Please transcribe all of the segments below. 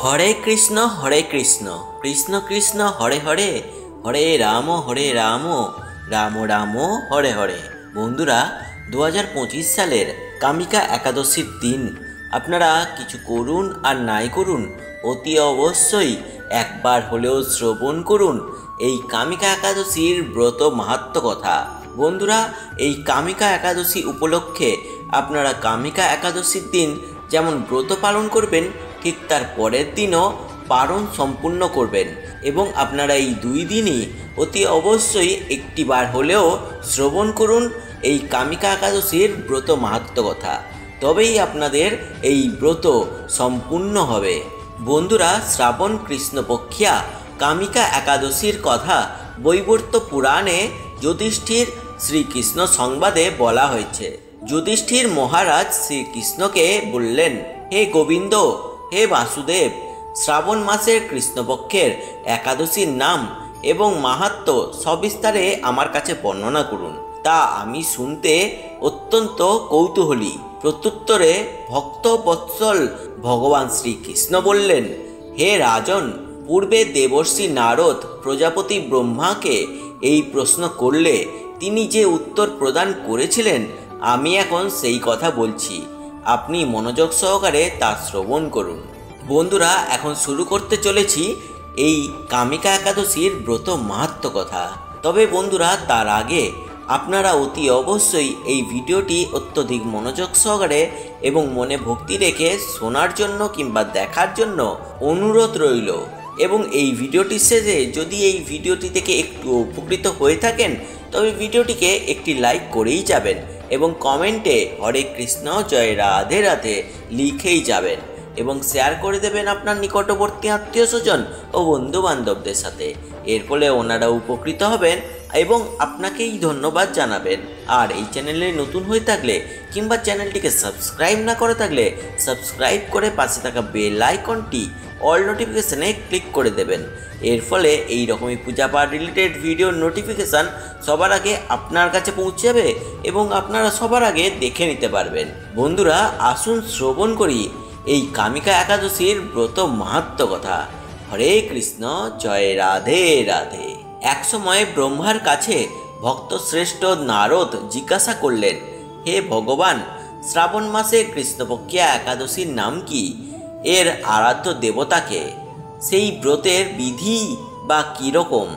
হরে কৃষ্ণ কৃষ্ণ কৃষ্ণ হরে হরে, হরে রাম রাম রাম হরে হরে। বন্ধুরা, 2025 সালের কামিকা একাদশীর দিন আপনারা কিছু করুন আর নাই করুন, অতি অবশ্যই একবার হলেও শ্রবণ করুন এই কামিকা একাদশীর ব্রত মাহাত্ম্য কথা। বন্ধুরা, এই কামিকা একাদশী উপলক্ষে আপনারা কামিকা একাদশীর দিন যেমন ব্রত পালন করবেন, ঠিক তার পরের দিনও পালন সম্পূর্ণ করবেন এবং আপনারা এই দুই দিনই অতি অবশ্যই একটিবার হলেও শ্রবণ করুন এই কামিকা একাদশীর ব্রত মাহাত্ম্য কথা, তবেই আপনাদের এই ব্রত সম্পূর্ণ হবে। বন্ধুরা, শ্রাবণ কৃষ্ণপক্ষিয়া কামিকা একাদশীর কথা বৈবর্ত পুরাণে যুধিষ্ঠির শ্রীকৃষ্ণ সংবাদে বলা হয়েছে। যুধিষ্ঠির মহারাজ শ্রীকৃষ্ণকে বললেন, হে গোবিন্দ, হে বাসুদেব, শ্রাবণ মাসের কৃষ্ণপক্ষের একাদশীর নাম এবং মাহাত্ম্য সবিস্তারে আমার কাছে বর্ণনা করুন, তা আমি শুনতে অত্যন্ত কৌতূহলী। প্রত্যুত্তরে ভক্ত বৎসল ভগবান শ্রীকৃষ্ণ বললেন, হে রাজন, পূর্বে দেবর্ষি নারদ প্রজাপতি ব্রহ্মাকে এই প্রশ্ন করলে তিনি যে উত্তর প্রদান করেছিলেন, আমি এখন সেই কথা বলছি, আপনি মনোযোগ সহকারে তা শ্রবণ করুন। বন্ধুরা, এখন শুরু করতে চলেছি এই কামিকা একাদশীর ব্রত মাহাত্ম্য কথা। তবে বন্ধুরা, তার আগে আপনারা অতি অবশ্যই এই ভিডিওটি অত্যধিক মনোযোগ সহকারে এবং মনে ভক্তি রেখে শোনার জন্য কিংবা দেখার জন্য অনুরোধ রইল। এবং এই ভিডিওটির শেষে যদি এই ভিডিওটি থেকে একটু উপকৃত হয়ে থাকেন, তবে ভিডিওটিকে একটি লাইক করেই যাবেন এবং কমেন্টে হরে কৃষ্ণ জয় রাধে রাধে লিখেই যাবেন এবং শেয়ার করে দেবেন আপনার নিকটবর্তী আত্মীয় স্বজন ও বন্ধু বান্ধবদের সাথে। এর ফলে ওনারা উপকৃত হবেন এবং আপনাকেই ধন্যবাদ জানাবেন। আর এই চ্যানেলে নতুন হয়ে থাকলে কিংবা চ্যানেলটিকে সাবস্ক্রাইব না করে থাকলে সাবস্ক্রাইব করে পাশে থাকা বেল আইকনটি অল নোটিফিকেশানে ক্লিক করে দেবেন। এর ফলে এই রকমই পূজা পাঠ রিলেটেড ভিডিওর নোটিফিকেশান সবার আগে আপনার কাছে পৌঁছে যাবে এবং আপনারা সবার আগে দেখে নিতে পারবেন। বন্ধুরা, আসুন শ্রবণ করি এই কামিকা একাদশীর ব্রত মাহাত্ম্য কথা। হরে কৃষ্ণ জয় রাধে রাধে। এক সময় ব্রহ্মার কাছে ভক্ত শ্রেষ্ঠ নারদ জিজ্ঞাসা করলেন, হে ভগবান, শ্রাবণ মাসে কৃষ্ণপক্ষিয়া একাদশীর নাম কি? এর আরাধ্য দেবতাকে? সেই ব্রতের বিধি বা কীরকম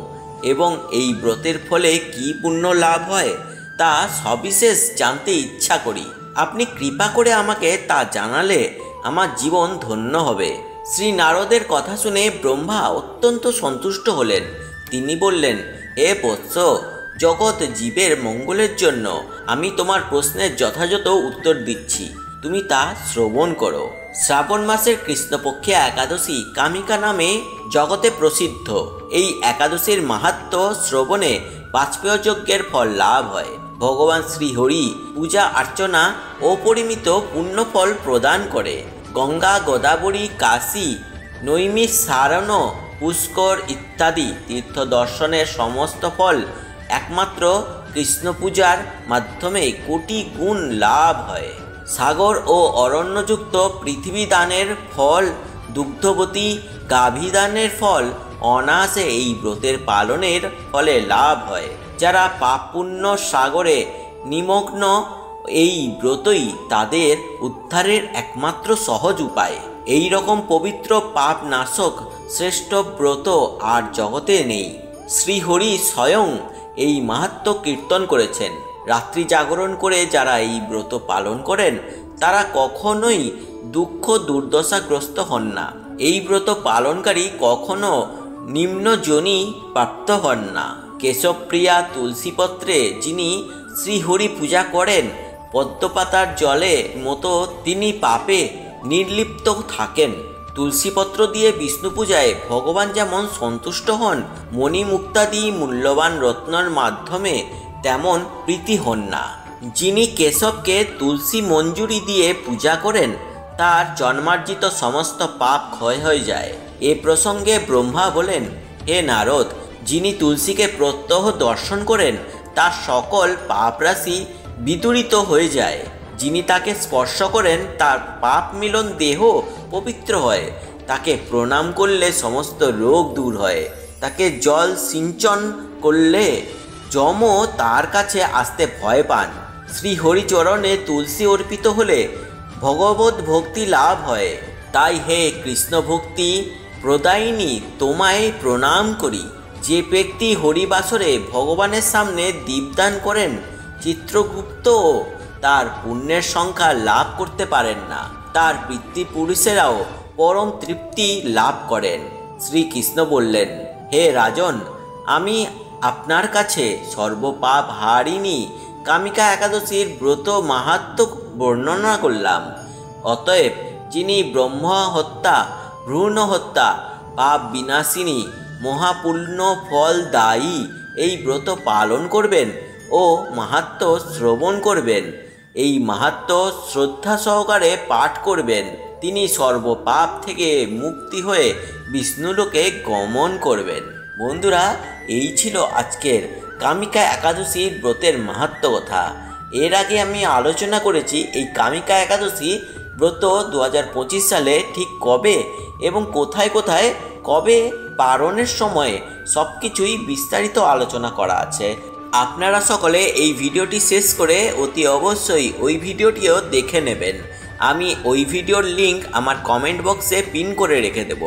এবং এই ব্রতের ফলে কি পুণ্য লাভ হয়, তা সবিশেষ জানতে ইচ্ছা করি। আপনি কৃপা করে আমাকে তা জানালে আমার জীবন ধন্য হবে। শ্রী নারদের কথা শুনে ব্রহ্মা অত্যন্ত সন্তুষ্ট হলেন। তিনি বললেন, হে বৎস, জগৎ জীবের মঙ্গলের জন্য আমি তোমার প্রশ্নের যথাযথ উত্তর দিচ্ছি, তুমি তা শ্রবণ করো। শ্রাবণ মাসের কৃষ্ণপক্ষিয়া একাদশী কামিকা নামে জগতে প্রসিদ্ধ। এই একাদশীর মাহাত্ম্য শ্রবণে বাজপেয় যজ্ঞের ফল লাভ হয়। ভগবান শ্রীহরি পূজা অর্চনা অপরিমিত পুণ্যফল প্রদান করে। গঙ্গা, গোদাবরী, কাশী, নৈমিষারণ্য, পুষ্কর ইত্যাদি তীর্থ দর্শনের সমস্ত ফল একমাত্র কৃষ্ণ পূজার মাধ্যমে কোটি গুণ লাভ হয়। সাগর ও অরণ্যযুক্ত পৃথিবী দানের ফল, দুগ্ধবতী গাভী দানের ফল অনায়াসে এই ব্রতের পালনের ফলে লাভ হয়। যারা পাপ পুণ্য সাগরে নিমগ্ন, এই ব্রতই তাদের উদ্ধারের একমাত্র সহজ উপায়। এই রকম পবিত্র পাপ নাশক শ্রেষ্ঠ ব্রত আর জগতে নেই। শ্রীহরি স্বয়ং এই মাহাত্ম্য কীর্তন করেছেন। রাত্রি জাগরণ করে যারা এই ব্রত পালন করেন, তারা কখনোই দুঃখ দুর্দশাগ্রস্ত হন না। এই ব্রত পালনকারী কখনো নিম্নজনী প্রাপ্ত হন না। কেশবপ্রিয়া তুলসীপত্রে যিনি শ্রীহরি পূজা করেন, পদ্মপাতার জলে মতো তিনি পাপে নির্লিপ্ত থাকেন। তুলসীপত্র দিয়ে বিষ্ণু পূজায় ভগবান যেমন সন্তুষ্ট হন, মণিমুক্তাদি মূল্যবান রত্নের মাধ্যমে তেমন প্রীতি হন না। যিনি কেশবকে তুলসী মঞ্জুরি দিয়ে পূজা করেন, তার জন্মার্জিত সমস্ত পাপ ক্ষয় হয়ে যায়। এ প্রসঙ্গে ব্রহ্মা বলেন, হে নারদ, যিনি তুলসীকে প্রত্যহ দর্শন করেন, তার সকল পাপরাশি বিদূরিত হয়ে যায়। যিনি তাকে স্পর্শ করেন, তার পাপ মিলন দেহ পবিত্র হয়। তাকে প্রণাম করলে সমস্ত রোগ দূর হয়, তাকে জল সিঞ্চন করলে যমও তার কাছে আসতে ভয় পান। শ্রী হরিচরণে তুলসী অর্পিত হলে ভগবত ভক্তি লাভ হয়। তাই হে কৃষ্ণ ভক্তি প্রদায়িনী তোমায় প্রণাম করি। যে ব্যক্তি হরিবাসরে ভগবানের সামনে দীপদান করেন, চিত্রগুপ্ত তার পুণ্যের সংখ্যা লাভ করতে পারেন না। তার পিতৃপুরুষেরাও পরম তৃপ্তি লাভ করেন। শ্রীকৃষ্ণ বললেন, হে রাজন, আমি আপনার কাছে সর্বপাপ হারিণী কামিকা একাদশীর ব্রত মাহাত্ম্য বর্ণনা করলাম। অতএব যিনি ব্রহ্ম হত্যা, ভ্রূণ হত্যা, পাপ বিনাশিনী, মহাপুণ্য ফল দায়ী এই ব্রত পালন করবেন ও মাহাত্ম্য শ্রবণ করবেন, এই মাহাত্ম্য শ্রদ্ধা সহকারে পাঠ করবেন, তিনি সর্বপাপ থেকে মুক্তি হয়ে বিষ্ণুলোকে গমন করবেন। বন্ধুরা, এই ছিল আজকের কামিকা একাদশীর ব্রতের মাহাত্ম্য কথা। এর আগে আমি আলোচনা করেছি এই কামিকা একাদশী ব্রত 2025 সালে ঠিক কবে এবং কোথায় কোথায় কবে পালনের সময়ে সব কিছুই বিস্তারিত আলোচনা করা আছে। আপনারা সকলে এই ভিডিওটি শেষ করে অতি অবশ্যই ওই ভিডিওটিও দেখে নেবেন। আমি ওই ভিডিওর লিংক আমার কমেন্ট বক্সে পিন করে রেখে দেব।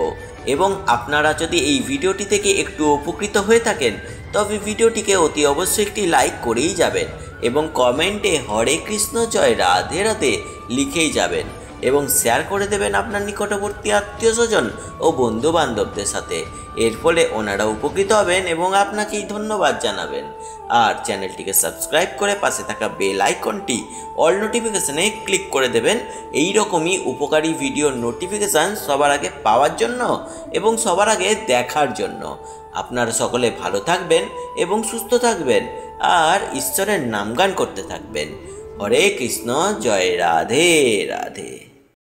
এবং আপনারা যদি এই ভিডিওটি থেকে একটু উপকৃত হয়ে থাকেন তবে ভিডিওটিকে অতি অবশ্যই একটি লাইক করেই যাবেন এবং কমেন্টে হরে কৃষ্ণ জয় রাধে রাধে লিখেই যাবেন এবং শেয়ার করে দেবেন আপনার নিকটবর্তী আত্মীয় স্বজন ও বন্ধু বান্ধবদের সাথে। এর ফলে ওনারা উপকৃত হবেন এবং আপনাকেই ধন্যবাদ জানাবেন। আর চ্যানেলটিকে সাবস্ক্রাইব করে পাশে থাকা বেল আইকনটি অল নোটিফিকেশনে ক্লিক করে দেবেন এই রকমই উপকারী ভিডিওর নোটিফিকেশান সবার আগে পাওয়ার জন্য এবং সবার আগে দেখার জন্য। আপনারা সকলে ভালো থাকবেন এবং সুস্থ থাকবেন আর ঈশ্বরের নামগান করতে থাকবেন। হরে কৃষ্ণ জয় রাধে রাধে।